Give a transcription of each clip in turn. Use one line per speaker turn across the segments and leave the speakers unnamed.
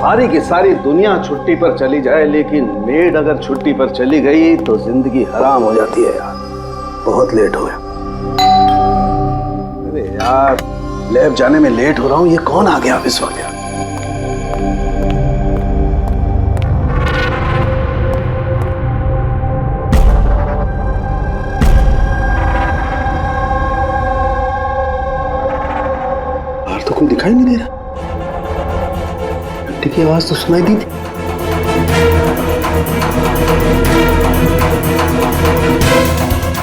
सारी की सारी दुनिया छुट्टी पर चली जाए, लेकिन मेड अगर छुट्टी पर चली गई तो जिंदगी हराम हो जाती है यार। बहुत लेट हो गया। अरे यार, लैब जाने में लेट हो रहा हूँ। ये कौन आ गया इस वक्त यार? बाहर तो कोई दिखाई नहीं दे रहा। घंटी की आवाज तो सुनाई दी थी।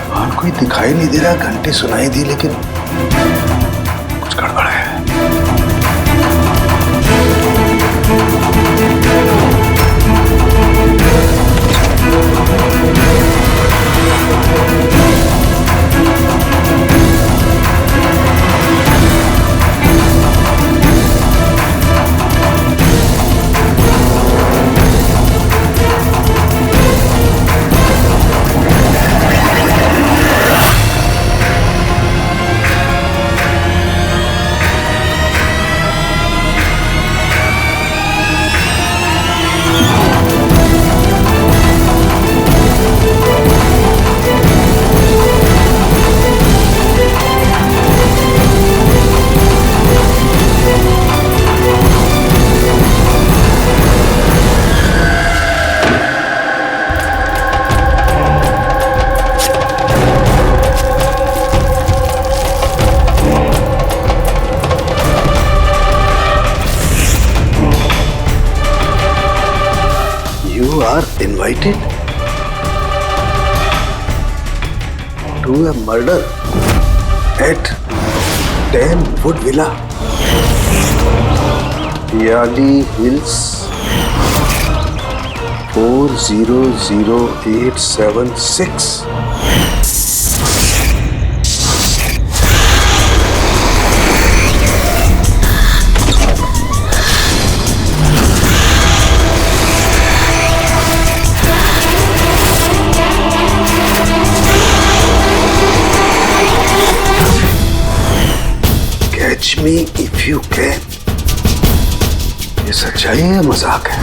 बाहर कोई दिखाई नहीं दे रहा, घंटी सुनाई दी, लेकिन कुछ गड़बड़ है। You are invited to a murder at 10 Wood Villa, Yali Hills, 400876. Catch me if you can. ये सच्चाई है या मजाक है?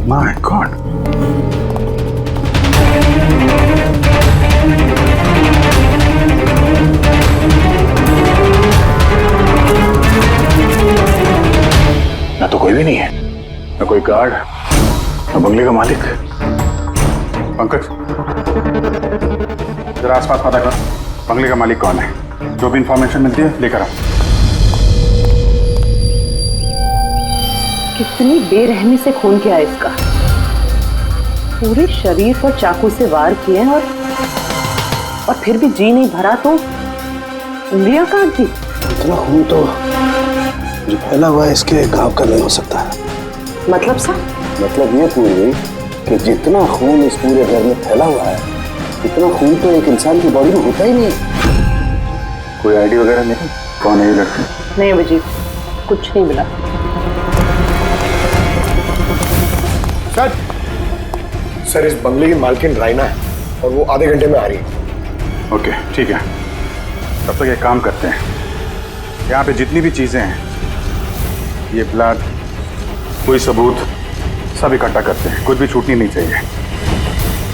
My God. ना तो कोई भी नहीं है, ना कोई गार्ड, ना बंगले का मालिक। पंकज, जरा आसपास पता कर, बंगले का मालिक कौन है? जो भी इंफॉर्मेशन मिलती है लेकर आओ।
कितनी बेरहमी से खून किया है इसका। पूरे शरीर पर चाकू से वार किए और फिर भी जी नहीं भरा तो उंगलियां काट दी।
इतना खून तो जो फैला हुआ है इसके गांव का नहीं हो सकता है।
मतलब सा?
मतलब ये पूरी कि जितना खून इस पूरे घर में फैला हुआ है, इतना खून तो एक इंसान की बॉडी में होता ही नहीं। कोई आईडी वगैरह नहीं? कौन है ये लड़की?
नहीं अभिजीत, कुछ नहीं मिला।
सर, इस बंगले की मालकिन राइना है और वो आधे घंटे में आ रही है।
ओके, ठीक है। तब तक एक काम करते हैं, यहाँ पे जितनी भी चीज़ें हैं, ये ब्लड, कोई सबूत, सब इकट्ठा करते हैं। कुछ भी छूटनी नहीं चाहिए।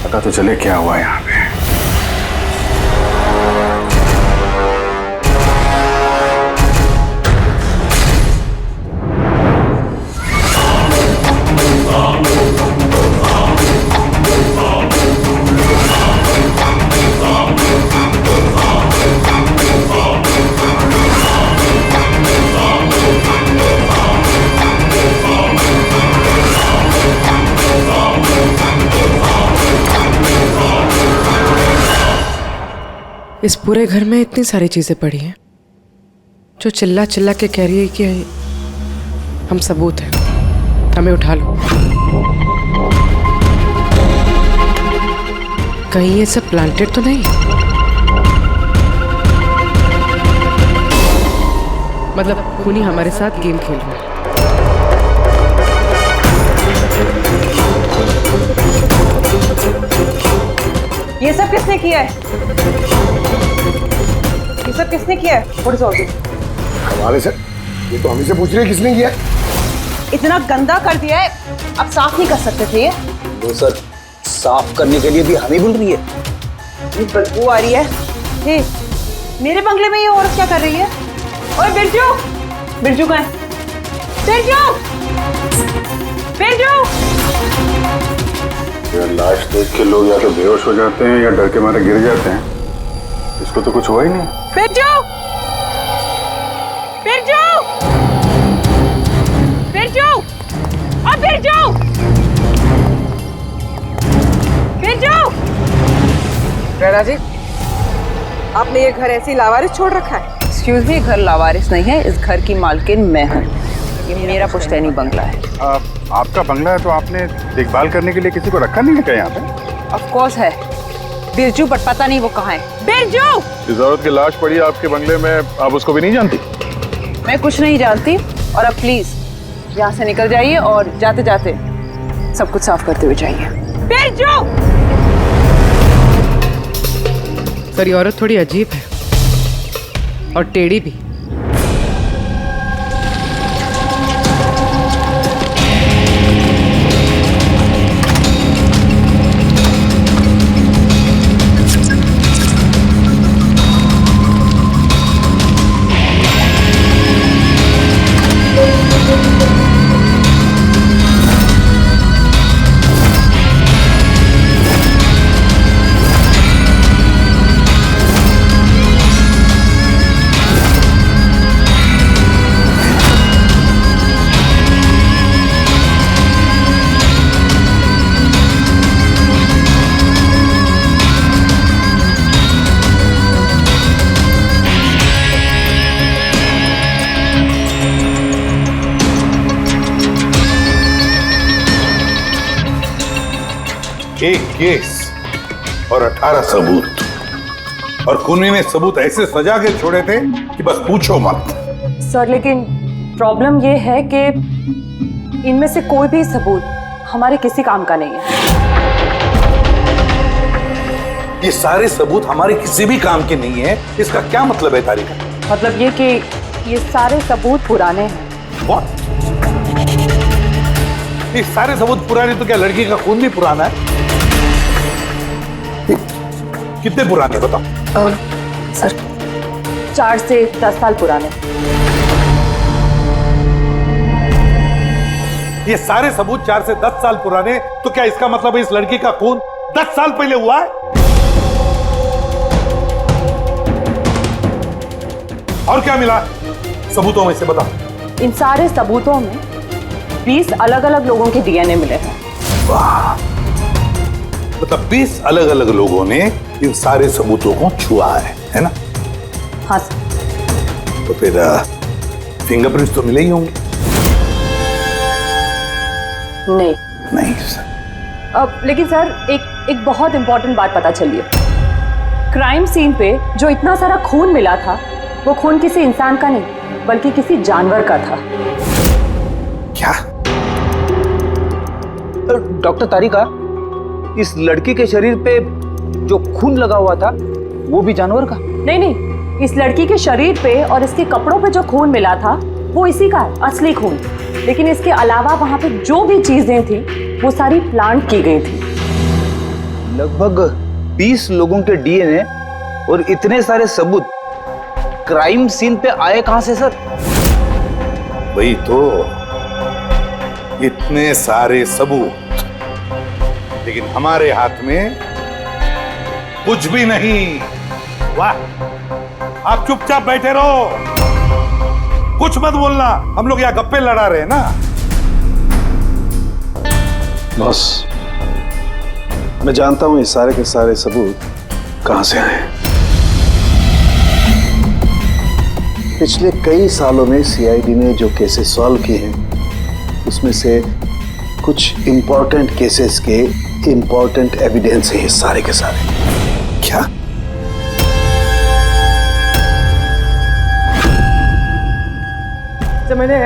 पता तो चले क्या हुआ यहाँ पे।
इस पूरे घर में इतनी सारी चीजें पड़ी हैं जो चिल्ला चिल्ला के कह रही है कि हम सबूत हैं, हमें उठा लो। कहीं ये सब प्लांटेड तो नहीं? मतलब खूनी हमारे साथ गेम खेल रहा है।
ये सब किसने किया है? ये सब किसने किया है? What is all this?
कमाल है सर, ये तो हम ही से पूछ रहे हैं किसने किया।
इतना गंदा कर दिया है, अब साफ नहीं कर सकते थे ये?
वो सर साफ करने के लिए भी हमें बोल रही है।
बदबू आ रही है। हे, मेरे बंगले में ये औरत क्या कर रही है? ओए बिरजू, बिरजू कहाँ है? बिरजू, बिरजू।
यार लाश देख के लोग या तो बेहोश हो जाते हैं या डर के मारे गिर जाते हैं। इसको तो कुछ हुआ ही नहीं।
बिरजू, बिरजू, बिरजू, अब बिरजू, बिरजू।
राणा जी, आपने ये घर ऐसे ही लावारिस छोड़ रखा है?
एक्सक्यूज मी, घर लावारिस नहीं है, इस घर की मालकिन मैं हूँ। ये मेरा पुश्तैनी बंगला है।
आपका बंगला है तो आपने देखभाल करने के लिए किसी को रखा नहीं है क्या यहाँ पे?
ऑफ कोर्स है बिरजू, बट पता नहीं वो कहाँ है। बिरजू!
इस औरत की लाश पड़ी है आपके बंगले में, आप उसको भी नहीं जानती?
मैं कुछ नहीं जानती, और अब प्लीज यहाँ से निकल जाइए और जाते जाते सब कुछ साफ करते हुए जाइए। बिरजू!
सर ये औरत थोड़ी अजीब है और टेढ़ी भी।
एक केस और 18 सबूत, और खूनी ने सबूत ऐसे सजा के छोड़े थे कि बस पूछो मत।
सर लेकिन प्रॉब्लम ये है कि इनमें से कोई भी सबूत हमारे किसी काम का नहीं है।
ये सारे सबूत हमारे किसी भी काम के नहीं है, इसका क्या मतलब है तारिका?
मतलब ये कि ये सारे सबूत पुराने हैं।
What? ये सारे सबूत पुराने तो क्या लड़की का खून भी पुराना है? कितने पुराने बताओ?
सर 4 से 10 साल पुराने।
ये सारे सबूत 4 से 10 साल पुराने, तो क्या इसका मतलब है इस लड़की का खून 10 साल पहले हुआ है? और क्या मिला सबूतों में से बताओ?
इन सारे सबूतों में 20 अलग अलग लोगों के डीएनए मिले हैं।
वाह, मतलब 20 अलग अलग लोगों ने इन सारे सबूतों को छुआ है ना?
हाँ सर।
तो फिर फिंगरप्रिंट्स तो मिले ही होंगे?
नहीं।
नहीं सर।
लेकिन सर एक बहुत इंपॉर्टेंट बात पता चली है। क्राइम सीन पे जो इतना सारा खून मिला था, वो खून किसी इंसान का नहीं बल्कि किसी जानवर का था।
क्या?
डॉक्टर तारिका, इस लड़की के शरीर पे जो खून लगा हुआ था वो भी जानवर का?
नहीं, इस लड़की के शरीर पे और इसके कपड़ों पे जो खून मिला था वो इसी का है, असली खून। लेकिन इसके अलावा वहां पे जो भी चीजें थी वो सारी प्लांट की गई थी।
लगभग 20 लोगों के डीएनए और इतने सारे सबूत क्राइम सीन पे आए कहां से सर?
वही तो, इतने सारे सबूत, लेकिन हमारे हाथ में कुछ भी नहीं। वाह, आप चुपचाप बैठे रहो, कुछ मत बोलना, हम लोग यहाँ गप्पे लड़ा रहे हैं ना।
बॉस, मैं जानता हूं ये सारे के सारे सबूत कहां से आए। पिछले कई सालों में सीआईडी ने जो केसेस सॉल्व किए हैं उसमें से कुछ इंपॉर्टेंट केसेस के इंपॉर्टेंट एविडेंस है, सारे के सारे। क्या?
जब मैंने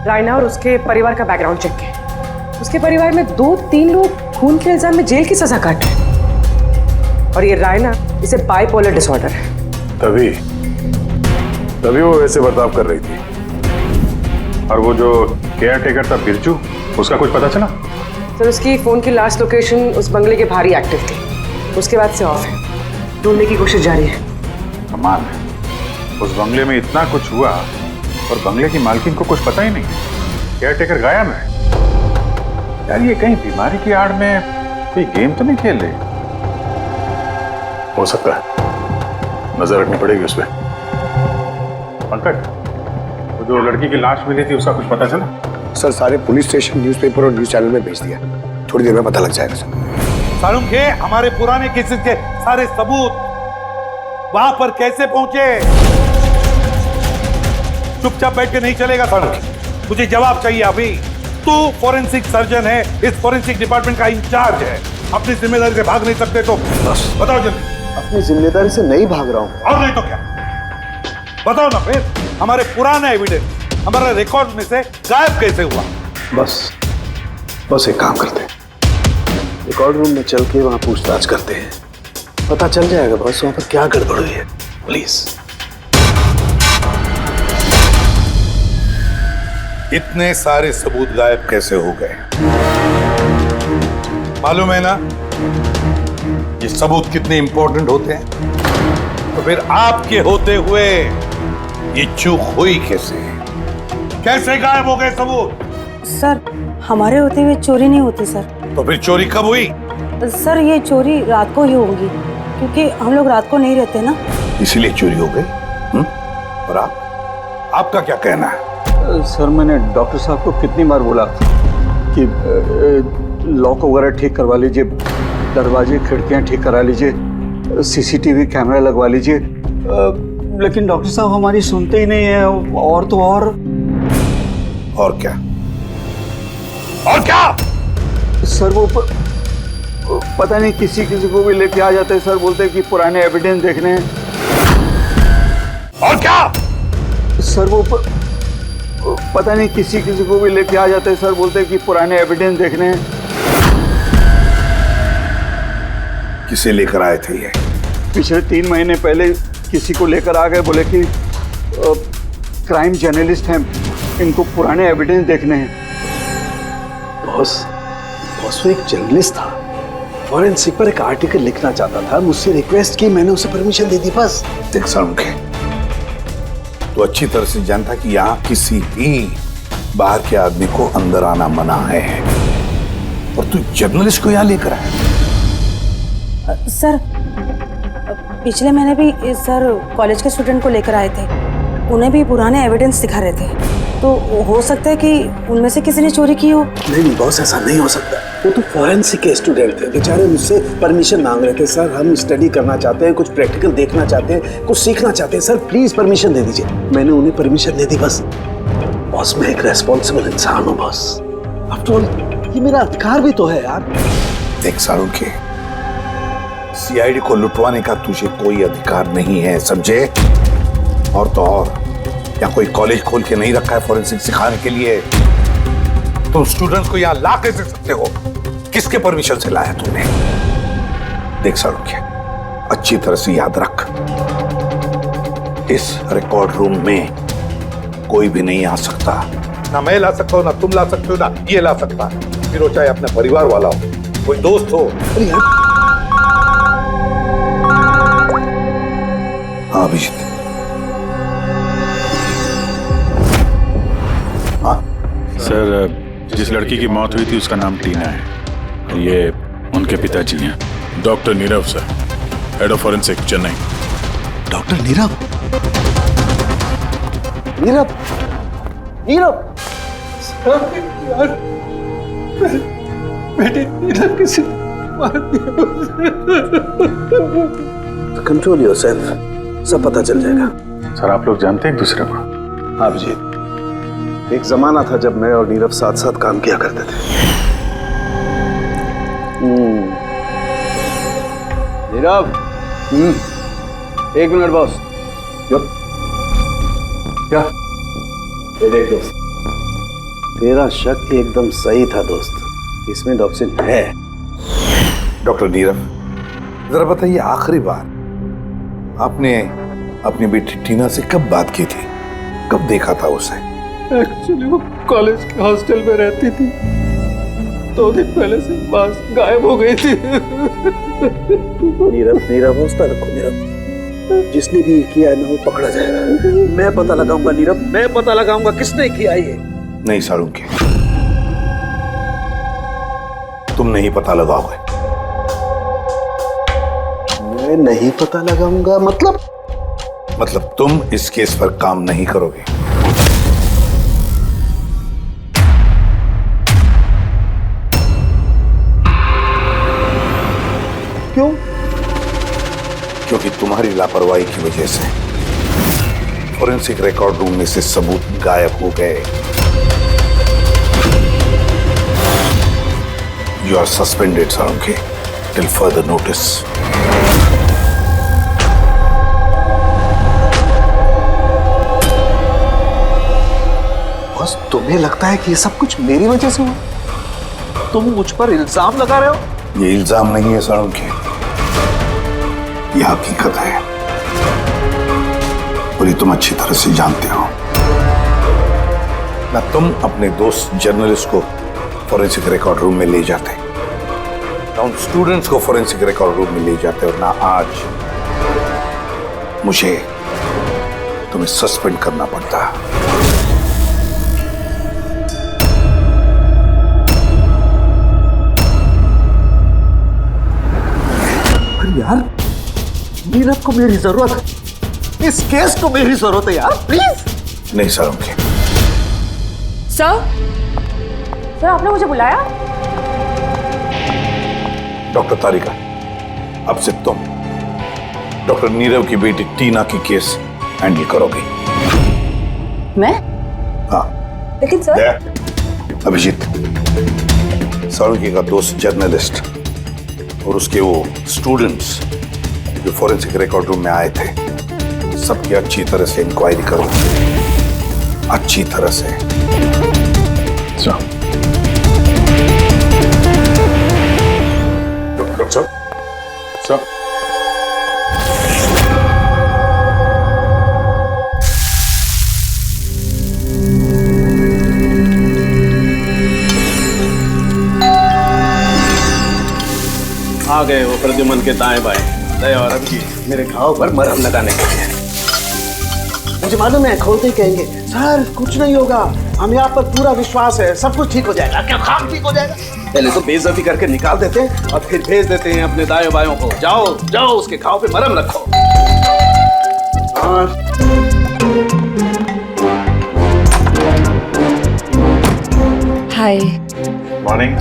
रायना और उसके परिवार का बैकग्राउंड चेक किया, उसके परिवार में 2-3 लोग खून के इल्जाम में जेल की सजा काट रहे हैं। और ये रायना, इसे बाइपोलर डिसऑर्डर है।
तभी वो वैसे बर्ताव कर रही थी। और वो जो केयर टेकर था बिरजू, उसका कुछ पता चला?
सर, उसकी फोन की लास्ट लोकेशन उस बंगले के बाहर ही एक्टिव थी, उसके बाद से ऑफ है। ढूंढने की कोशिश जारी है।
कमाल है, उस बंगले में इतना कुछ हुआ और बंगले की मालकिन को कुछ पता ही नहीं। केयर टेकर गायब है। यार ये कहीं बीमारी की आड़ में कोई गेम तो नहीं खेल रहे? हो सकता है, नजर रखनी पड़ेगी उस पर। पंकज, वो जो लड़की की लाश मिली थी उसका कुछ पता चला?
सर, सारे पुलिस स्टेशन, न्यूज़पेपर और न्यूज़ चैनल में भेज दिया। थोड़ी देर में पता लग जाएगा सर।
सारुण के हमारे पुराने केसेस के सारे सबूत वहां पर कैसे पहुंचे? चुपचाप बैठ के नहीं चलेगा सारुण, मुझे जवाब चाहिए अभी। तू फॉरेंसिक सर्जन है, इस फॉरेंसिक डिपार्टमेंट का इंचार्ज है, अपनी जिम्मेदारी से भाग नहीं सकते तो बस बताओ जल्दी।
अपनी जिम्मेदारी से नहीं भाग रहा हूं।
और नहीं तो क्या? बताओ ना फिर, हमारे पुराना एविडेंस, हमारे रिकॉर्ड में से गायब कैसे हुआ?
बस एक काम करते हैं, रिकॉर्ड रूम में चल के वहां पूछताछ करते हैं, पता चल जाएगा बस वहां पर क्या गड़बड़ हुई है। प्लीज।
इतने सारे सबूत गायब कैसे हो गए? मालूम है ना ये सबूत कितने इंपॉर्टेंट होते हैं? तो फिर आपके होते हुए ये चूक हुई कैसे? कैसे गायब हो गए सबूत?
सर, हमारे होते हुए चोरी नहीं होती सर।
तो फिर चोरी कब हुई?
सर, ये चोरी रात को ही होगी, क्योंकि हम लोग रात को नहीं रहते ना,
इसीलिए चोरी हो गई। और आपका क्या कहना है?
सर, मैंने डॉक्टर साहब को कितनी बार बोला कि लॉक वगैरह ठीक करवा लीजिए, दरवाजे खिड़कियां ठीक करा लीजिए, सीसीटीवी कैमरा लगवा लीजिए, लेकिन डॉक्टर साहब हमारी सुनते ही नहीं है। और तो और
क्या? और क्या?
सर, वो पता नहीं किसी को भी लेके आ जाते हैं सर, बोलते हैं कि पुराने एविडेंस देखने हैं।
और क्या?
सर, वो पता नहीं किसी को भी लेके आ जाते हैं सर, बोलते हैं कि पुराने एविडेंस देखने हैं।
किसे लेकर आए थे ये?
पिछले 3 महीने पहले किसी को लेकर आ गए, बोले कि क्राइम जर्नलिस्ट हैं, इनको पुराने एविडेंस देखने हैं।
बॉस, वो एक जर्नलिस्ट था, फॉरेंसिक पर एक आर्टिकल लिखना चाहता था, मुझसे रिक्वेस्ट की, मैंने उसे परमिशन दे दी बस।
देख सारुण के, तो अच्छी तरह से जानता कि यहाँ किसी भी बाहर के आदमी को अंदर आना मना है, और तू जर्नलिस्ट को यहाँ लेकर आया।
सर, पिछले महीने भी सर कॉलेज के स्टूडेंट को लेकर आए थे, उन्हें भी पुराने एविडेंस दिखा रहे थे, तो हो सकता है कि उनमें से किसी ने चोरी की हो।
नहीं बॉस, ऐसा नहीं हो सकता। वो तो फॉरेंसिक के स्टूडेंट थे, बेचारे मुझसे परमिशन मांग रहे थे, सर हम स्टडी करना चाहते हैं, कुछ प्रैक्टिकल देखना चाहते हैं, कुछ सीखना चाहते हैं, सर प्लीज परमिशन दे दीजिए। मैंने उन्हें परमिशन दे दी बस। बॉस, मैं एक रेस्पॉन्सिबल इंसान हूँ बॉस, आफ्टर ऑल ये मेरा अधिकार भी तो है यार।
देख सारुण के, सीआईडी को लुटवाने का तुझे कोई अधिकार नहीं है, समझे? और तो और यहाँ कोई कॉलेज खोल के नहीं रखा है फॉरेंसिक सिखाने के लिए। तुम स्टूडेंट्स को यहाँ ला कैसे सकते हो? किसके परमिशन से लाया तुमने? देख सारुण के, अच्छी तरह से याद रख, इस रिकॉर्ड रूम में कोई भी नहीं आ सकता। ना मैं ला सकता हूँ, ना तुम ला सकते हो, ना ये ला सकता, फिर वो चाहे अपने परिवार वाला हो, कोई दोस्त हो। हाँ अभिजीत।
सर, जिस लड़की की मौत हुई थी उसका नाम टीना है, ये उनके पिताजी हैं, doctor Nirav sir, head of forensic Chennai.
Doctor Nirav? Nirav? Nirav?
यार, बेटे नीरव किसी मार दिया।
कंट्रोल योरसेल्फ, सब पता चल जाएगा,
सर आप लोग जानते हैं एक दूसरे को?
हाँ अभिजीत, एक जमाना था जब मैं और नीरव साथ साथ काम किया करते थे।
नीरव, एक मिनट बॉस। क्या?
ये देख दोस्त, तेरा शक एकदम सही था दोस्त, इसमें डॉक्सिन है।
डॉक्टर नीरव, जरा बताइए आखिरी बार आपने अपनी बेटी टीना से कब बात की थी? कब देखा था उसे?
एक्चुअली वो कॉलेज के हॉस्टल में रहती थी, 2 दिन पहले से बस गायब हो गई थी।
नीरव हौसला रखो नीरव, जिसने भी किया है ना वो पकड़ा जाएगा। मैं पता लगाऊंगा नीरव, मैं पता लगाऊंगा किसने किया ये।
नहीं सालुंखे, तुम नहीं पता लगाओगे।
मैं नहीं पता लगाऊंगा
मतलब तुम इस केस पर काम नहीं करोगे।
क्यों?
क्योंकि तुम्हारी लापरवाही की वजह से फोरेंसिक रिकॉर्ड रूम में से सबूत गायब हो गए। You are suspended Salunkhe till further notice.
बस तुम्हें लगता है कि ये सब कुछ मेरी वजह से हुआ? तुम मुझ पर इल्जाम लगा रहे हो?
ये इल्जाम नहीं है सालुंखे, ये हकीकत है और ये तुम अच्छी तरह से जानते हो। ना तुम अपने दोस्त जर्नलिस्ट को फोरेंसिक रिकॉर्ड रूम में ले जाते, ना उन स्टूडेंट्स को फोरेंसिक रिकॉर्ड रूम में ले जाते, और ना आज मुझे तुम्हें सस्पेंड करना पड़ता।
अरे यार, नीरव को मेरी जरूरत है, इस केस को मेरी जरूरत है यार, प्लीज।
नहीं सालुंखे।
सर आपने मुझे बुलाया?
डॉक्टर तारिका, अब से तुम डॉक्टर नीरव की बेटी टीना की केस हैंडल करोगी।
मैं?
हाँ।
लेकिन सर।
अभिजीत, सालुंखे का दोस्त जर्नलिस्ट और उसके वो स्टूडेंट्स जो फोरेंसिक रिकॉर्ड रूम में आए थे, सबकी अच्छी तरह से इंक्वायरी करो, अच्छी तरह से।
डॉक्टर साहब, साहब
आ गए वो प्रद्युमन के दाएं बाएं, दया और अभिजीत मेरे घाव पर मरहम लगाने के लिए। मुझे मालूम है खोलते ही कहेंगे सर कुछ नहीं होगा, हमें आप पर पूरा विश्वास है, सब कुछ ठीक हो जाएगा। क्या काम ठीक हो जाएगा? पहले तो बेइज्जती करके निकाल देते हैं और फिर भेज देते हैं अपने दाएं बायों को, जाओ जाओ उसके घाव पे मरहम रखो।
हाय।
मॉर्निंग।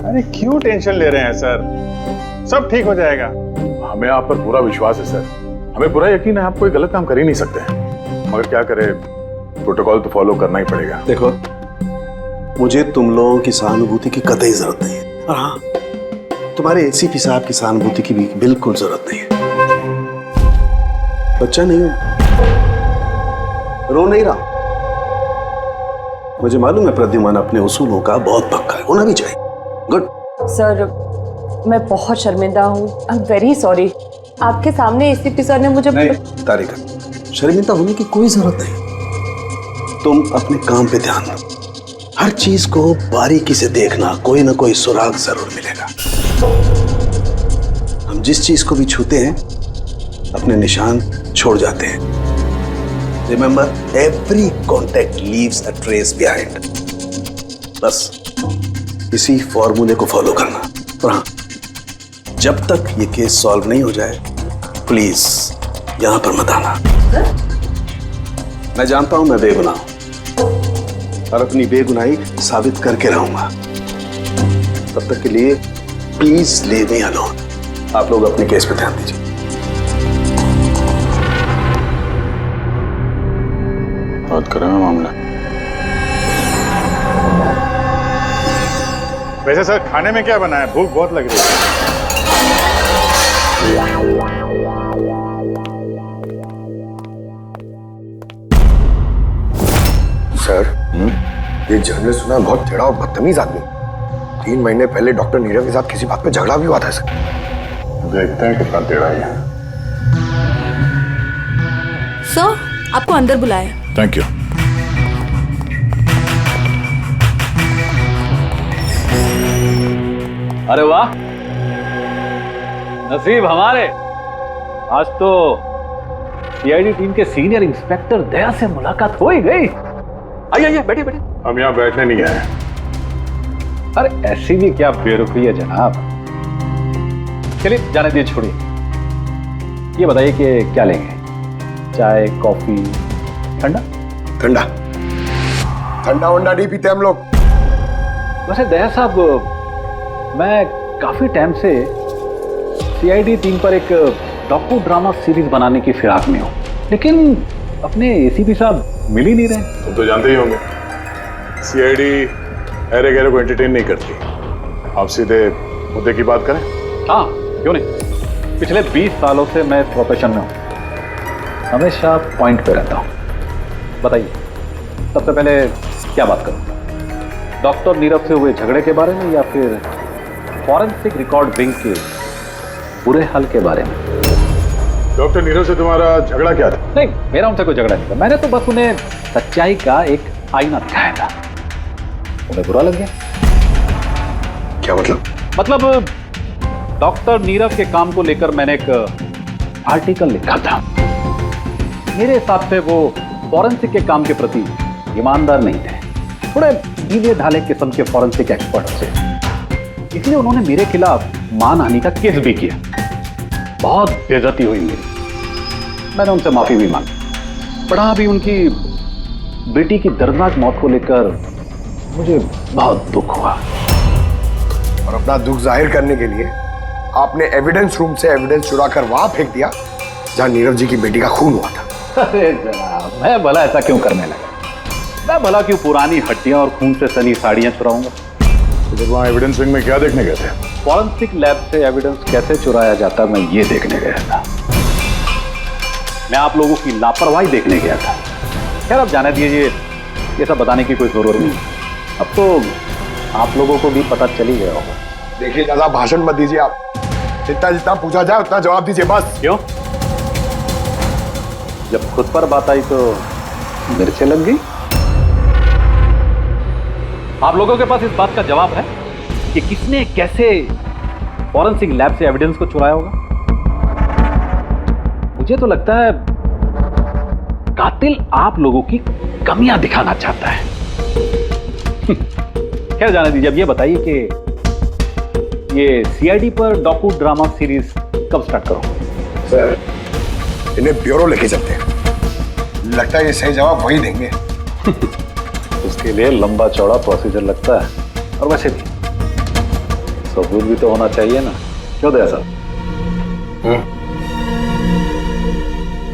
अरे क्यों टेंशन ले रहे हैं सर, सब ठीक हो जाएगा। हमें आप पर पूरा विश्वास है सर, हमें पूरा यकीन है आप कोई गलत काम कर ही नहीं सकते, मगर क्या करें, प्रोटोकॉल तो फॉलो करना ही पड़ेगा।
देखो, मुझे तुम लोगों की सहानुभूति की कतई जरूरत नहीं है, और हाँ, तुम्हारे एसीपी साहब की सहानुभूति की भी बिल्कुल जरूरत नहीं है। बच्चा नहीं हूं, रो नहीं रहा। मुझे मालूम है प्रद्युमन अपने उसूलों का बहुत पक्का है, होना भी चाहिए। गुड।
सर मैं बहुत शर्मिंदा हूँ, आई एम वेरी सॉरी। आपके सामने एसीपी सर ने मुझे
नहीं तारिका, शर्मिंदा होने की कोई जरूरत नहीं। तुम अपने काम पे ध्यान दो, हर चीज को बारीकी से देखना, कोई ना कोई सुराग जरूर मिलेगा। हम जिस चीज को भी छूते हैं अपने निशान छोड़ जाते हैं। Remember, every contact leaves a trace behind. बस इसी फॉर्मूले को फॉलो करना। और हाँ, जब तक ये केस सॉल्व नहीं हो जाए, प्लीज यहां पर मत आना। मैं जानता हूं मैं बेगुनाह हूं और अपनी बेगुनाही साबित करके रहूंगा। तब तक के लिए प्लीज लीव मी अलोन। आप लोग अपने केस पे ध्यान दीजिए।
बहुत खराब मामला। वैसे सर खाने में क्या बना है? भूख बहुत लग रही है।
सर, ये जर्नल सुना, बहुत टेढ़ा और बदतमीज आदमी। 3 महीने पहले डॉक्टर नीरव के साथ किसी बात पे झगड़ा भी हुआ था सर।
देखते हैं कितना टेढ़ा है।
सर, आपको अंदर बुलाया।
Thank you.
अरे वाह, नसीब हमारे, आज तो सीआईडी टीम के सीनियर इंस्पेक्टर दया से मुलाकात हो ही गई। आइए आइए, बैठिए बैठिए।
हम यहाँ बैठने नहीं आए।
अरे ऐसी भी क्या बेरुखी है जनाब। चलिए जाने दीजिए, छोड़िए। ये बताइए कि क्या लेंगे? चाय, कॉफी, ठंडा?
ठंडा ठंडा वंडा नहीं पीते हम लोग।
वैसे दया साहब, मैं काफी टाइम से सीआईडी टीम पर एक डॉक्यू ड्रामा सीरीज बनाने की फिराक में हूँ, लेकिन अपने एसीपी साहब मिल ही नहीं रहे।
तुम तो जानते ही होंगे, सीआईडी अरे गहरे को एंटरटेन नहीं करती। आप सीधे मुद्दे की बात करें।
हाँ, क्यों नहीं। पिछले 20 सालों से मैं इस प्रोफेशन में हूँ, हमेशा पॉइंट पे रहता हूँ। बताइए, सबसे पहले क्या बात करूँ? डॉक्टर नीरव से हुए झगड़े के बारे में या फिर फॉरेंसिक रिकॉर्ड विंग के बुरे हाल के बारे में?
डॉक्टर नीरव से तुम्हारा झगड़ा क्या था?
नहीं, मेरा उनसे कोई झगड़ा नहीं था। मैंने तो बस उन्हें सच्चाई का एक आईना दिखाया था। उन्हें बुरा लग गया।
क्या मतलब?
मतलब डॉक्टर नीरव के काम को लेकर मैंने एक आर्टिकल लिखा था। मेरे हिसाब से वो फॉरेंसिक के काम के प्रति ईमानदार नहीं थे, थोड़े ढीले ढाले किस्म के फॉरेंसिक एक्सपर्ट थे। इसलिए उन्होंने मेरे खिलाफ मानहानि का केस भी किया। बहुत बेइज्जती हुई मेरी। मैंने उनसे माफी भी मांगी। पढ़ा भी उनकी बेटी की दर्दनाक मौत को लेकर मुझे बहुत दुख हुआ।
और अपना दुख जाहिर करने के लिए आपने एविडेंस रूम से एविडेंस चुरा कर वहां फेंक दिया जहां नीरव जी की बेटी का खून हुआ था।
अरे जनाब, मैं भला ऐसा क्यों करने लगा? मैं भला क्यों पुरानी हड्डियां और खून से सनी साड़ियां चुराऊंगा?
तो वहाँ एविडेंस विंग में क्या देखने गए थे?
फॉरेंसिक लैब से एविडेंस कैसे चुराया जाता, मैं ये देखने गया था। मैं आप लोगों की लापरवाही देखने गया था। खैर, अब जाने दीजिए, ये सब बताने की कोई जरूरत नहीं। अब तो आप लोगों को भी पता चल ही गया होगा।
देखिए, ज्यादा भाषण मत दीजिए आप। जितना जितना पूछा जाए उतना जवाब दीजिए बस।
क्यों? जब खुद पर बात आई तो मिर्चें लग गई। आप लोगों के पास इस बात का जवाब है कि किसने कैसे फॉरेंसिक लैब से एविडेंस को चुराया होगा? मुझे तो लगता है कातिल आप लोगों की कमियां दिखाना चाहता है। खैर, जाने दीजिए। अब ये बताइए कि ये सीआईडी पर डॉक्यू ड्रामा सीरीज कब स्टार्ट करो?
सर, इन्हें ब्यूरो लेके चलते हैं। लगता है ये सही जवाब वही देंगे।
उसके लिए लंबा चौड़ा प्रोसीजर लगता है, और वैसे भी सबूत भी तो होना चाहिए ना। क्यों दया साहब?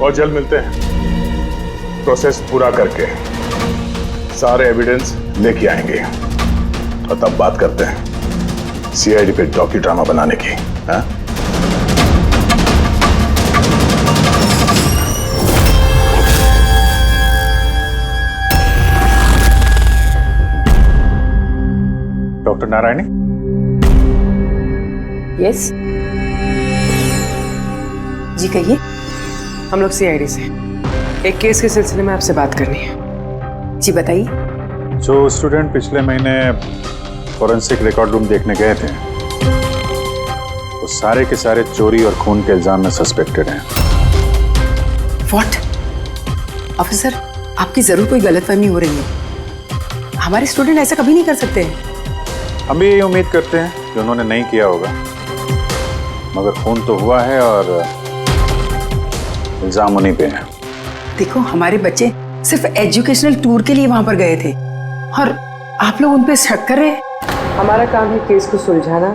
और जल्द मिलते हैं। प्रोसेस पूरा करके सारे एविडेंस लेके आएंगे और तब बात करते हैं सीआईडी पे डॉक्यू ड्रामा बनाने की। हाँ? डॉक्टर नारायणी?
यस
जी कहिए। हम लोग सीआईडी से एक केस के सिलसिले में आपसे बात करनी है। जी बताइए।
जो स्टूडेंट पिछले महीने फॉरेंसिक रिकॉर्ड रूम देखने गए थे, वो सारे के सारे चोरी और खून के इल्जाम में सस्पेक्टेड हैं।
व्हाट? ऑफिसर, आपकी जरूर कोई गलतफहमी हो रही है। हमारे स्टूडेंट ऐसा कभी नहीं कर सकते हैं।
हम भी यही उम्मीद करते हैं कि उन्होंने नहीं किया होगा, मगर खून तो हुआ है और इल्जाम उन्हीं पे है।
देखो, हमारे बच्चे सिर्फ एजुकेशनल टूर के लिए वहां पर गए थे और आप लोग उन पे शक कर रहे हैं। हमारा काम है केस को सुलझाना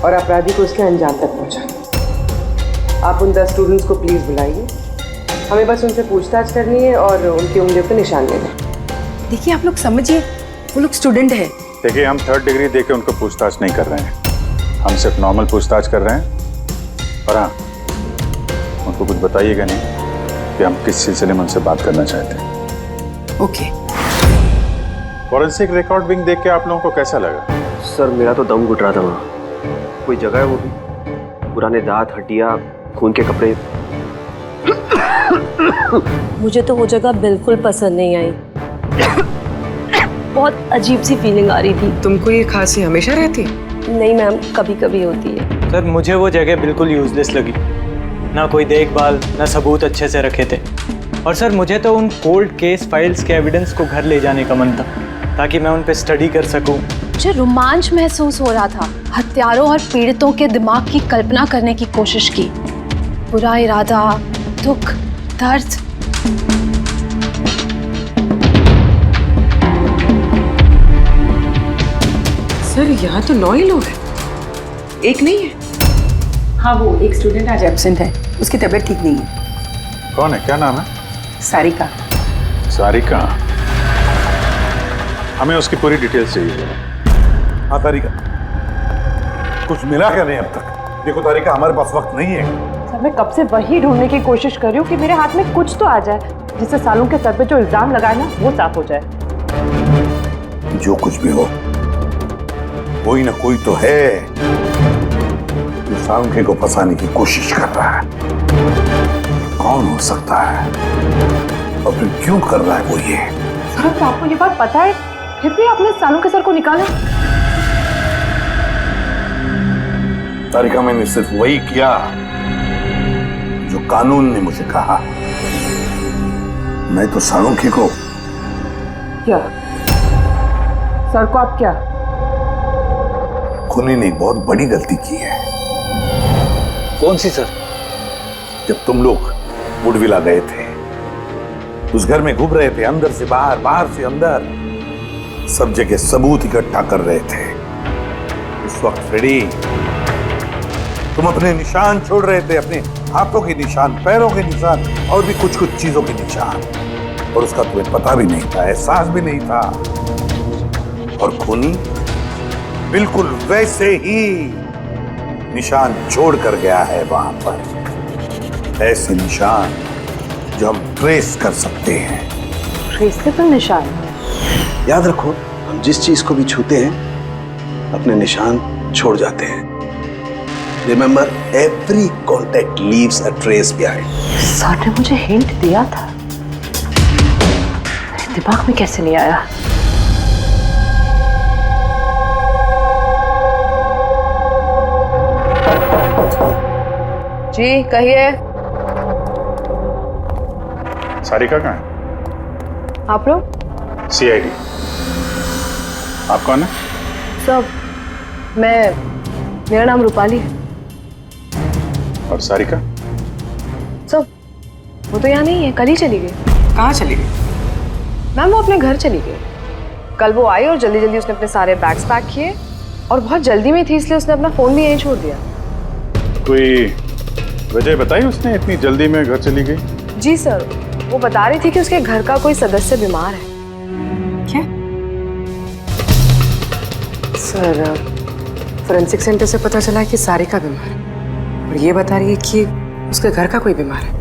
और अपराधी को उसके अंजाम तक पहुंचाना। आप उन 10 स्टूडेंट्स को प्लीज बुलाइए, हमें बस उनसे पूछताछ करनी है और उनकी उंगलियों पे निशान लेना।
देखिए आप लोग समझिए, वो लोग स्टूडेंट है।
देखिए, हम 3rd डिग्री देके उनको पूछताछ नहीं कर रहे हैं, हम सिर्फ नॉर्मल पूछताछ कर रहे हैं। और हाँ, उनको कुछ बताइएगा नहीं कि हम किस सिलसिले में उनसे बात करना चाहते हैं।
ओके।
फॉरेंसिक रिकॉर्डिंग देख के आप लोगों को कैसा लगा?
सर मेरा तो दम घुट रहा था वहाँ। कोई जगह है वो भी, पुराने दांत, हड्डियाँ, खून के कपड़े।
मुझे तो वो जगह बिल्कुल पसंद नहीं आई। बहुत अजीब सी फीलिंग आ रही थी।
तुमको ये खांसी हमेशा रहती?
नहीं मैम, कभी कभी होती है।
सर मुझे वो जगह बिल्कुल यूजलेस लगी, ना कोई देखभाल, ना सबूत अच्छे से रखे थे। और सर मुझे तो उन कोल्ड केस फाइल्स के एविडेंस को घर ले जाने का मन था, ताकि मैं उन पे स्टडी कर सकूं।
मुझे रोमांच महसूस हो रहा था, हत्यारों और पीड़ितों के दिमाग की कल्पना करने की कोशिश की। बुरा इरादा, दुख, दर्द।
सर यहाँ तो 9 ही लोग हैं, एक नहीं है।
हाँ, वो एक स्टूडेंट आज एब्सेंट है, उसकी तबीयत ठीक नहीं है।
कौन है, क्या नाम है?
सारिका।
सारिका, हमें उसकी पूरी डिटेल्स चाहिए।
हाँ तारिका, कुछ मिला क्या नहीं अब तक? देखो तारिका, हमारे पास वक्त नहीं है।
सर मैं कब से वही ढूंढने की कोशिश कर रही हूँ कि मेरे हाथ में कुछ तो आ जाए, जिससे सालों के सर पे जो इल्जाम लगाए ना वो साफ हो जाए।
जो कुछ भी हो, कोई ना कोई तो है जो सांखे को फंसाने की कोशिश कर रहा है। कौन हो सकता है और फिर क्यों कर रहा है वो ये?
सर तो आपको ये बात पता है, फिर भी आपने सालों के सर को निकाला।
तारिका, मैंने सिर्फ वही किया जो कानून ने मुझे कहा। मैं तो सालुंखे को।
क्या सर को आप क्या?
खूनी ने एक बहुत बड़ी गलती की है।
कौन सी सर?
जब तुम लोग वुडविला गए थे, उस घर में घूम रहे थे, अंदर से बाहर, बाहर से अंदर, सब जगह सबूत इकट्ठा कर रहे थे। उस वक्त फ्रेडी, तुम अपने निशान छोड़ रहे थे, अपने हाथों के निशान, पैरों के निशान और भी कुछ कुछ चीजों के निशान, और उसका तुम्हें पता भी नहीं था, एहसास भी नहीं था। और खूनी बिल्कुल वैसे ही निशान छोड़ कर गया है वहां पर, ऐसे निशान जो हम ट्रेस कर सकते हैं।
ट्रेसेबल निशान?
याद रखो, हम जिस चीज को भी छूते हैं अपने निशान छोड़ जाते हैं। Remember, every contact leaves a trace behind.
Sir ने मुझे हिंट दिया था, मेरे दिमाग में कैसे नहीं आया? जी कहिए।
सारिका कहाँ है?
आप लोग?
CID। आप कौन है?
सब मेरा नाम रूपाली है।
और सारिका?
सब वो तो यहाँ नहीं है, कल ही चली गई।
कहाँ चली गई?
मैम वो अपने घर चली गई। कल वो आई और जल्दी जल्दी उसने अपने सारे बैग्स पैक किए, और बहुत जल्दी में थी इसलिए उसने अपना फोन भी यहीं छोड़ दिया।
कोई वजह बताई उसने इतनी जल्दी में घर चली गई?
जी सर, वो बता रही थी कि उसके घर का कोई सदस्य बीमार है।
क्या? सर, फोरेंसिक सेंटर से पता चला है कि सारिका बीमार है, और ये बता रही है कि उसके घर का कोई बीमार है।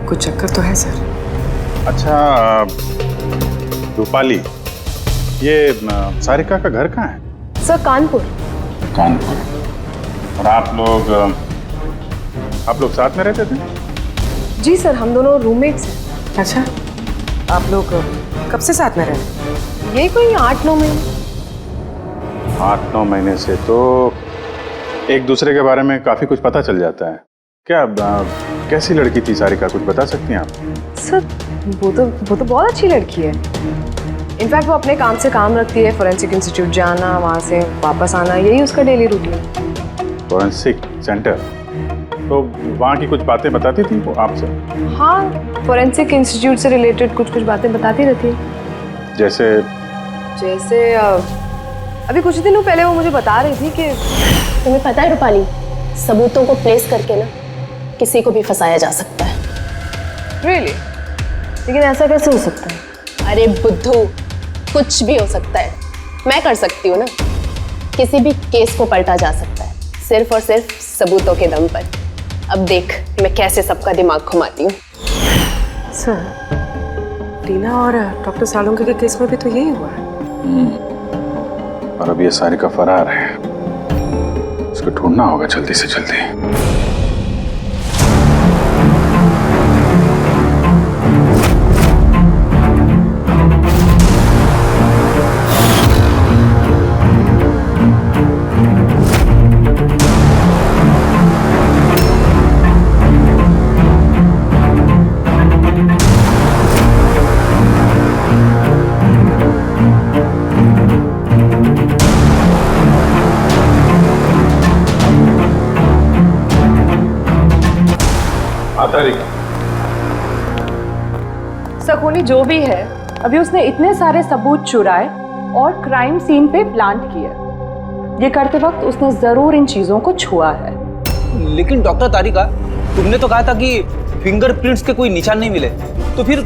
कुछ चक्कर तो है सर।
अच्छा रूपाली, ये सारिका का घर कहाँ है?
सर कानपुर।
कानपुर। और आप लोग साथ में रहते थे?
जी सर, हम दोनों रूममेट्स हैं।
अच्छा, आप लोग कब से साथ में रहे?
यही कोई 8-9 महीने।
8-9 महीने से तो एक दूसरे के बारे में काफी कुछ पता चल जाता है। क्या कैसी लड़की थी सारिका, कुछ बता सकती हैं आप?
सर वो तो बहुत अच्छी लड़की है। इनफैक्ट वो अपने काम से काम रखती है, फोरेंसिक इंस्टीट्यूट जाना, वहाँ से वापस आना, यही उसका डेली रूटीन।
Forensic centre? तो वहाँ की कुछ बातें बताती थी वो आपसे?
हाँ, फोरेंसिक इंस्टीट्यूट से रिलेटेड कुछ बातें बताती रहती है।
जैसे
अभी कुछ दिनों पहले वो मुझे बता रही थी कि
तुम्हें पता है रूपाली, सबूतों को प्लेस करके ना किसी को भी फंसाया जा सकता है।
रियली? लेकिन ऐसा कैसे हो सकता है?
अरे बुद्धू, कुछ भी हो सकता है। मैं कर सकती हूँ ना, किसी भी केस को पलटा जा सकता है सिर्फ और सिर्फ सबूतों के दम पर। अब देख मैं कैसे सबका दिमाग घुमाती हूँ।
सर, रीना और डॉक्टर सालुंके के केस में भी तो यही हुआ है।
और अब ये सारिका फरार है, इसको ढूंढना होगा जल्दी से जल्दी।
सखोनी जो भी है, अभी उसने इतने सारे सबूत चुराए और क्राइम सीन पे प्लांट किया। ये करते वक्त उसने जरूर इन चीजों को छुआ है।
लेकिन डॉक्टर तारिका, तुमने तो कहा था कि फिंगरप्रिंट्स के कोई निशान नहीं मिले, तो फिर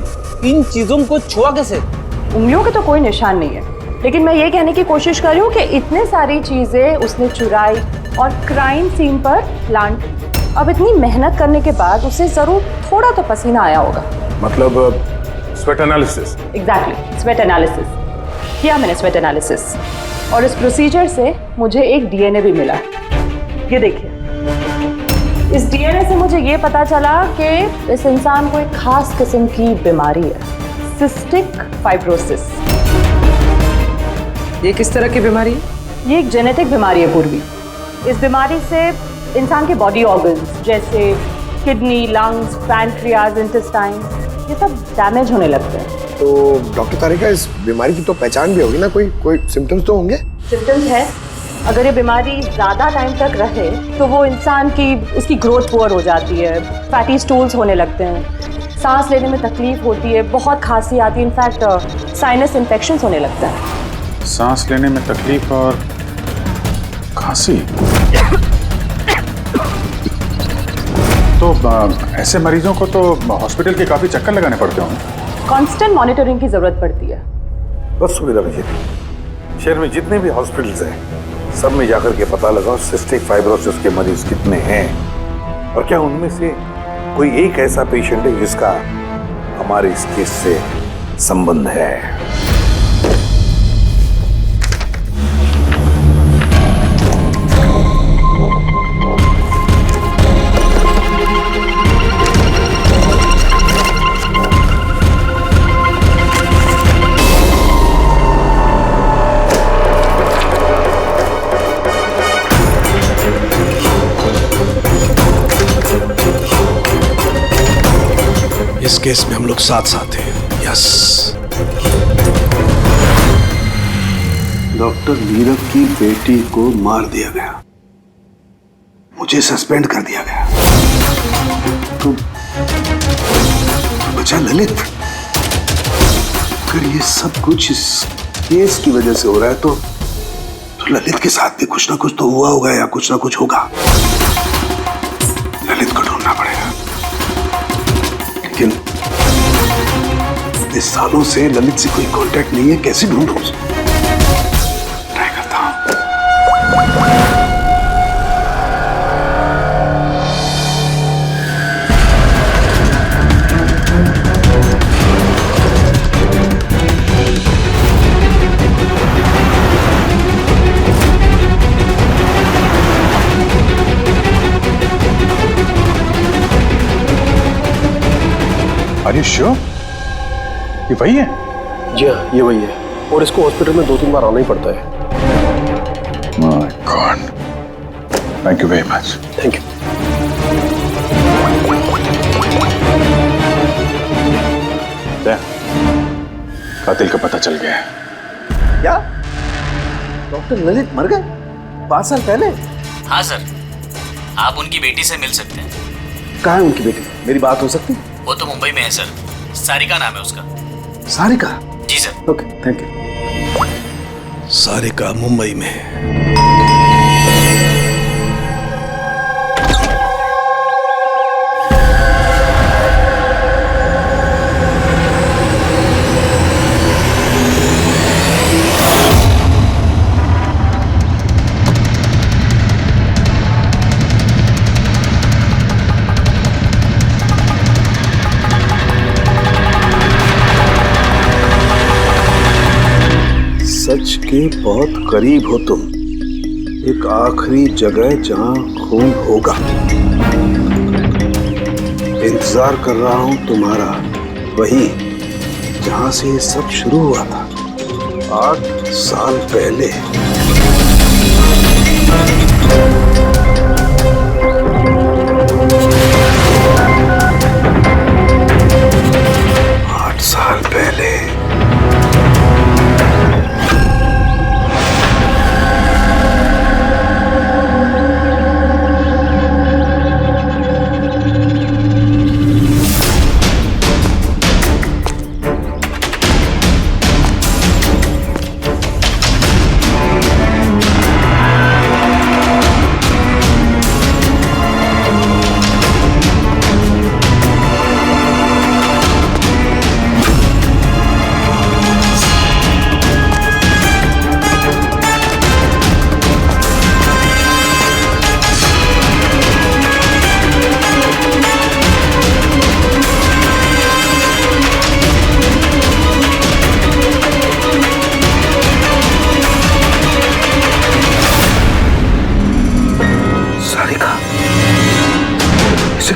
इन चीजों को छुआ कैसे?
उंगलियों के तो कोई निशान नहीं है, लेकिन मैं ये कहने की कोशिश कर रही हूँ कि इतने सारी चीजें उसने चुराई और क्राइम सीन पर प्लांट। अब इतनी मेहनत करने के बाद उसे जरूर थोड़ा तो पसीना आया होगा।
मतलब sweat analysis?
Exactly, sweat analysis किया मैंने, स्वेट एनालिसिस। और इस प्रोसीजर से मुझे एक डीएनए भी मिला। ये देखिए, इस डीएनए से मुझे ये पता चला कि इस इंसान को एक खास किस्म की बीमारी है, सिस्टिक फाइब्रोसिस।
ये किस तरह की बीमारी है?
ये एक जेनेटिक बीमारी है पूर्वी। इस बीमारी से इंसान के बॉडी ऑर्गन्स जैसे किडनी, लंग्स, पैनक्रियाज, इंटेस्टाइन, ये सब डैमेज होने लगते हैं।
तो डॉक्टर तारिका, इस बीमारी की तो पहचान भी होगी ना? कोई सिम्टम्स तो होंगे?
सिम्टम्स है। अगर ये बीमारी ज़्यादा टाइम तक रहे तो वो इंसान की उसकी ग्रोथ पुअर हो जाती है, फैटी स्टूल्स होने लगते हैं, सांस लेने में तकलीफ होती है, बहुत खांसी आती है, इनफैक्ट साइनस इन्फेक्शंस होने लगता है।
सांस लेने में तकलीफ और खांसी? तो ऐसे मरीजों को तो हॉस्पिटल के काफी चक्कर लगाने पड़ते होंगे।
कांस्टेंट मॉनिटरिंग की जरूरत पड़ती है।
बस सुविधा मुझे, शहर में जितने भी हॉस्पिटल्स हैं सब में जाकर के पता लगाओ सिस्टिक फाइब्रोसिस के मरीज कितने हैं और क्या उनमें से कोई एक ऐसा पेशेंट है जिसका हमारे इस केस से संबंध है।
इस केस में हम लोग साथ साथ हैं। यस। डॉक्टर नीरव की बेटी को मार दिया गया, मुझे सस्पेंड कर दिया गया, तो बचा ललित। अगर ये सब कुछ इस केस की वजह से हो रहा है तो ललित के साथ भी कुछ ना कुछ तो हुआ होगा या कुछ ना कुछ होगा। ललित को ढूंढना पड़ेगा। लेकिन इतने सालों से ललित से कोई कांटेक्ट नहीं है, कैसे ढूंढूं उसे? ट्राई करता हूं।
Are you sure? ये वही है?
जी हाँ, ये वही है। और इसको हॉस्पिटल में 2-3 बार आना ही पड़ता है।
My God. Thank you very much.
Thank you.
कातिल का पता चल गया है।
क्या डॉक्टर ललित मर गए 5 साल पहले?
हाँ सर, आप उनकी बेटी से मिल सकते हैं।
कहाँ है उनकी बेटी? मेरी बात हो सकती?
वो तो मुंबई में है सर, सारिका नाम है उसका।
सारिका?
जी sir.
Okay, thank you. Sarika Mumbai में। के बहुत करीब हो तुम, एक आखिरी जगह जहां खून होगा। इंतजार कर रहा हूं तुम्हारा, वही जहां से ये सब शुरू हुआ था 8 साल पहले। साल पहले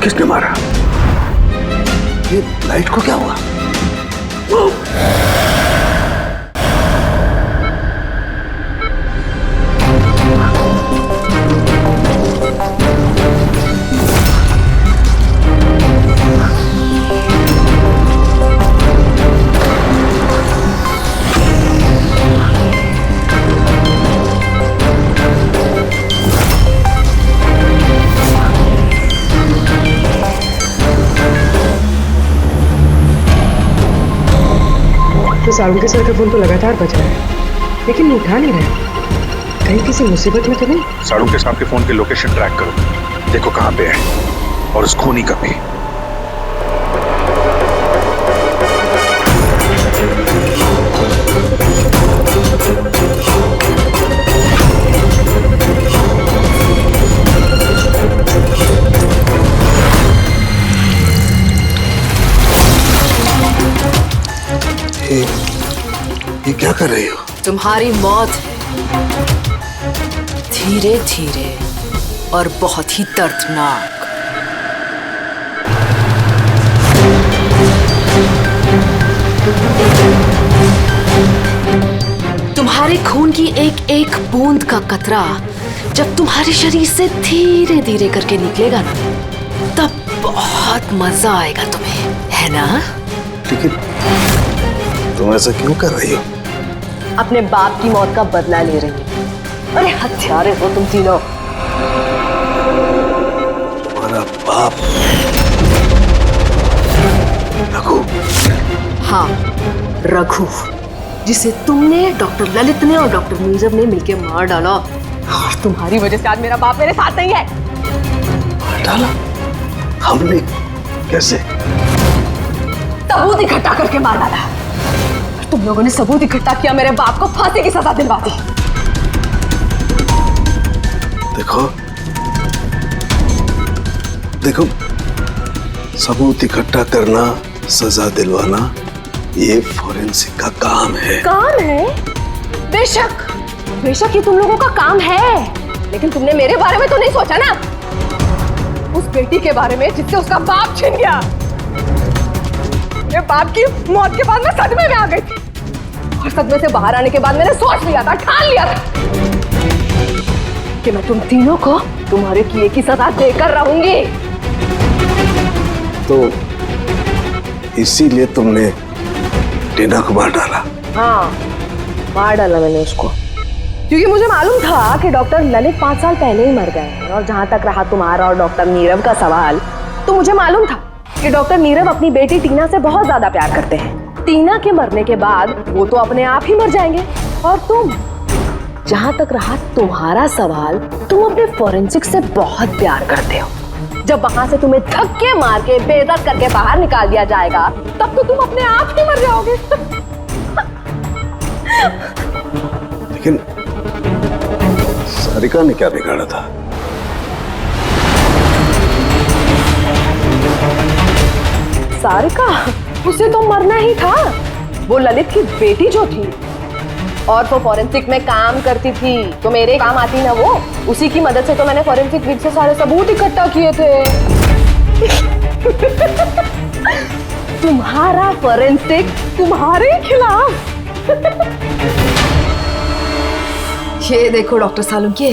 किसने मारा? ये लाइट को क्या हुआ?
सारुण के सर का फोन तो लगातार बज रहा है, लेकिन वो उठा नहीं रहा। कहीं किसी मुसीबत में तो नहीं?
सारुण के साहब के फोन की लोकेशन ट्रैक करो, देखो कहां पे है और उस खूनी का भी। ये क्या कर रही हो?
तुम्हारी मौत है, धीरे धीरे और बहुत ही दर्दनाक। तुम्हारे खून की एक एक बूंद का कतरा जब तुम्हारे शरीर से धीरे धीरे करके निकलेगा ना, तब बहुत मजा आएगा तुम्हें, है ना?
लेकिन तुम ऐसा क्यों कर रही हो?
अपने बाप की मौत का बदला ले रही हो। अरे हत्यारे हो तुम तीनों।
तुम्हारा बाप रघु?
हाँ, रघु, जिसे तुमने, डॉक्टर ललित ने और डॉक्टर नीरव ने मिलकर मार डाला। और तुम्हारी वजह से आज मेरा बाप मेरे साथ नहीं है।
मार डाला? हमने? कैसे?
सबूत इकट्ठा करके मार डाला। तुम लोगों ने सबूत इकट्ठा किया, मेरे बाप को फांसी की सजा दिलवा दी।
देखो देखो, सबूत इकट्ठा करना, सजा दिलवाना, ये फोरेंसिक का काम है।
काम है? बेशक बेशक ये तुम लोगों का काम है, लेकिन तुमने मेरे बारे में तो नहीं सोचा ना, उस बेटी के बारे में जिससे उसका बाप छिन गया। मेरे बाप की मौत के बाद मैं सदमे में आ गई थी, और सदमे से बाहर आने के बाद मैंने सोच लिया था, ठान लिया था कि मैं तुम तीनों को तुम्हारे किए की सजा देकर रहूंगी।
तो इसीलिए तुमने टीना को मार डाला?
हाँ, मार डाला मैंने उसको, क्योंकि मुझे मालूम था कि डॉक्टर ललित 5 साल पहले ही मर गए हैं। और जहां तक रहा तुम्हारा और डॉक्टर नीरव का सवाल, तो मुझे मालूम था कि डॉक्टर नीरव अपनी बेटी टीना से बहुत ज्यादा प्यार करते हैं। टीना के मरने के बाद वो तो अपने आप ही मर जाएंगे। और तुम, जहां तक रहा तुम्हारा सवाल, तुम अपने फोरेंसिक से बहुत प्यार करते हो। जब वहां से तुम्हें धक्के मार के बेइज्जत करके बाहर निकाल दिया जाएगा, तब तो तुम अपने आप ही मर जाओगे।
लेकिन सारिका ने क्या बिगाड़ा था?
सारिका, उसे तो मरना ही था। वो ललित की बेटी जो थी, और वो फॉरेंसिक में काम करती थी तो मेरे काम आती ना वो। उसी की मदद से तो मैंने फॉरेंसिक विद से सारे सबूत इकट्ठा किए थे। तुम्हारा फॉरेंसिक तुम्हारे खिलाफ।
ये देखो डॉक्टर सालुंके,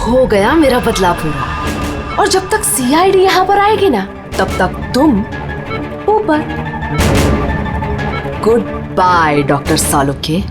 हो गया मेरा बदला पूरा। और जब तक सीआईडी यहाँ पर आएगी ना, तब तक तुम ऊपर। Good by doctor Salunke.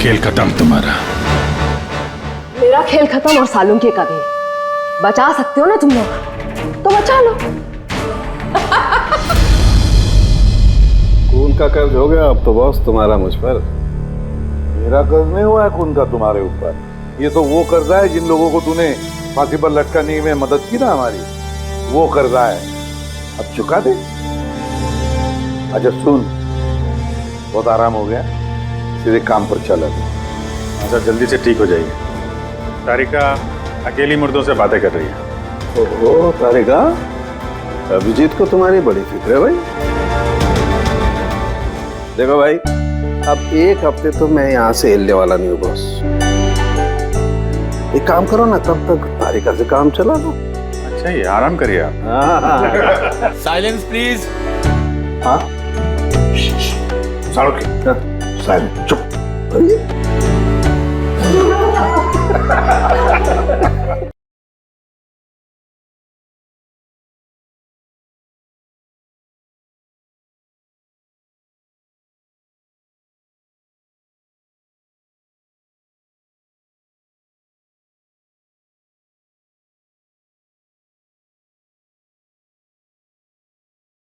खेल खत्म तुम्हारा।
मेरा खेल खत्म और सालुंके का भी। बचा सकते हो ना तुम लोग, तो बचा लो।
खून का कर्ज हो गया अब तो बॉस तुम्हारा मुझ पर। मेरा कर्ज नहीं हुआ है खून का तुम्हारे ऊपर। ये तो वो कर्जा है जिन लोगों को तूने फांसी पर लटकाने में मदद की ना हमारी, वो कर्जा है। अब चुका दे। अच्छा सुन, बहुत आराम हो गया, सीधे काम पर चला।
अच्छा जल्दी से ठीक हो जाइए। तारिका अकेली मुर्दों से बातें कर रही है।
ओहो तारिका, अभिजीत को तुम्हारी बड़ी फिक्र है भाई। देखो भाई, अब एक हफ्ते तो मैं यहाँ से हिलने वाला नहीं हूँ बॉस। एक काम करो ना, तब तक तारिका से काम चला लो।
अच्छा ये आराम करिए आप।
Silence please.
हाँ साइलेंस, चुप।